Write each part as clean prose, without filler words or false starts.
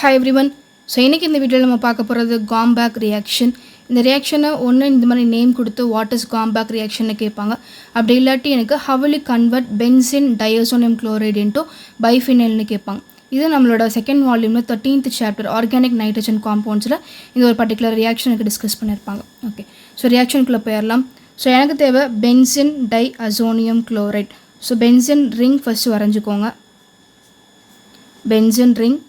Hi everyone. So இன்றைக்கி இந்த வீடியோவில் நம்ம பார்க்க போகிறது காம்பேக் ரியாக்ஷன். இந்த ரியாக்ஷனை ஒன்று இந்த மாதிரி நேம் கொடுத்து வாட் இஸ் காம்பேக் ரியாக்ஷன்னு கேட்பாங்க. அப்படி இல்லாட்டி எனக்கு how will you convert benzene diazonium chloride into biphenylனு கேட்பாங்க. இது நம்மளோட செகண்ட் வால்யூமில் 13th சாப்டர் ஆர்கானிக் நைட்ரஜன் காம்பவுண்ட்ஸில் இந்த ஒரு பர்டிகுலர் ரியாக்ஷனுக்கு டிஸ்கஸ் பண்ணியிருப்பாங்க. ஓகே, ஸோ ரியாக்ஷனுக்குள்ளே போயிடலாம். ஸோ எனக்கு தேவை benzene diazonium chloride. So benzene ring first வரைஞ்சிக்கோங்க. Benzene ring.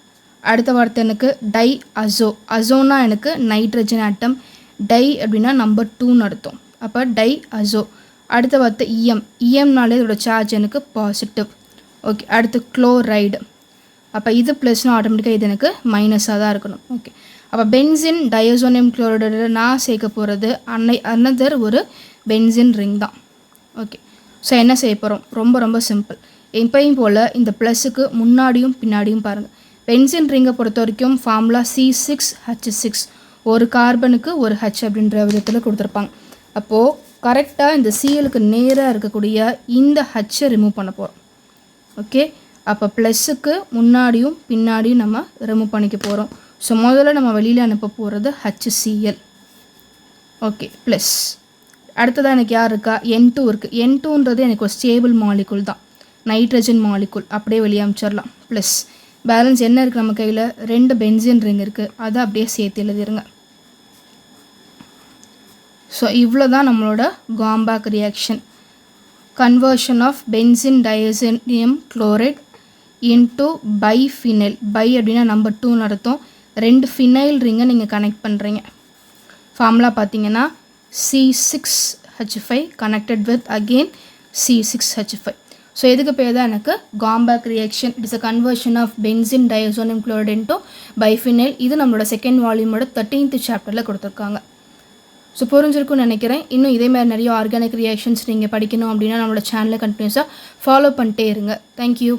அடுத்த வார்த்தை எனக்கு டை அசோ. அசோனா எனக்கு நைட்ரஜன் ஆட்டம். டை அப்படின்னா நம்பர் 2ன்னு அர்த்தம். அப்போ டை அசோ. அடுத்த வார்த்தை இஎம். இஎம்னாலே இதோட சார்ஜ் எனக்கு பாசிட்டிவ். ஓகே, அடுத்து குளோரைடு. அப்போ இது ப்ளஸ்னா ஆட்டோமேட்டிக்காக இது எனக்கு மைனஸாக தான் இருக்கணும். ஓகே, அப்போ பென்சின் டயசோனியம் குளோரைடு நான் சேர்க்க போகிறது அனதர் ஒரு பென்சின் ரிங் தான். ஓகே, ஸோ என்ன செய்ய போகிறோம்? ரொம்ப சிம்பிள். எப்பயும் போல் இந்த ப்ளஸுக்கு முன்னாடியும் பின்னாடியும் பாருங்கள். பென்சின் ரிங்கை பொறுத்த வரைக்கும் ஃபார்முலா C6H6, ஒரு கார்பனுக்கு ஒரு ஹச் அப்படின்ற விதத்தில் கொடுத்துருப்பாங்க. அப்போது கரெக்டாக இந்த சிஎலுக்கு நேராக இருக்கக்கூடிய இந்த ஹச்சை ரிமூவ் பண்ண போகிறோம். ஓகே, அப்போ ப்ளஸ்ஸுக்கு முன்னாடியும் பின்னாடியும் நம்ம ரிமூவ் பண்ணிக்க போகிறோம். ஸோ முதல்ல நம்ம வெளியில் அனுப்ப போகிறது HCl. Okay, plus. அடுத்ததாக எனக்கு யார் இருக்கா? N2 இருக்குது. N2ன்றது எனக்கு ஒரு ஸ்டேபிள் மாலிகுல் தான், நைட்ரஜன் மாலிகுல். அப்படியே வெளியே அனுப்பிச்சிடலாம். ப்ளஸ் பேலன்ஸ் என்ன இருக்குது நம்ம கையில்? 2 பென்சின் ரிங் இருக்குது, அதை அப்படியே சேர்த்து எழுதிருங்க. ஸோ இவ்வளோ தான் நம்மளோட Gomberg reaction. Conversion of benzene diazonium chloride into biphenyl. Bi அப்படின்னா நம்பர் 2ன்னு அர்த்தம். 2 ஃபினைல் ரிங்கை நீங்கள் கனெக்ட் பண்ணுறீங்க. ஃபார்முலா பார்த்தீங்கன்னா C6H5 connected with again C6H5. So இதுக்கு பேர் தான் எனக்கு Gomberg reaction. It's a conversion of benzene diazonium chloride into biphenyl. இது நம்மளோட செகண்ட் வால்யூமோட 13th சாப்டரில் கொடுத்துருக்காங்க. ஸோ புரிஞ்சிருக்கும்னு நினைக்கிறேன். இன்னும் இதே மாதிரி நிறைய ஆர்கானிக் ரியாக்ஷன்ஸ் நீங்கள் படிக்கணும் அப்படின்னா நம்மளோட சேனலை கண்டினியூஸாக ஃபாலோ பண்ணிட்டே இருங்க. தேங்க்யூ.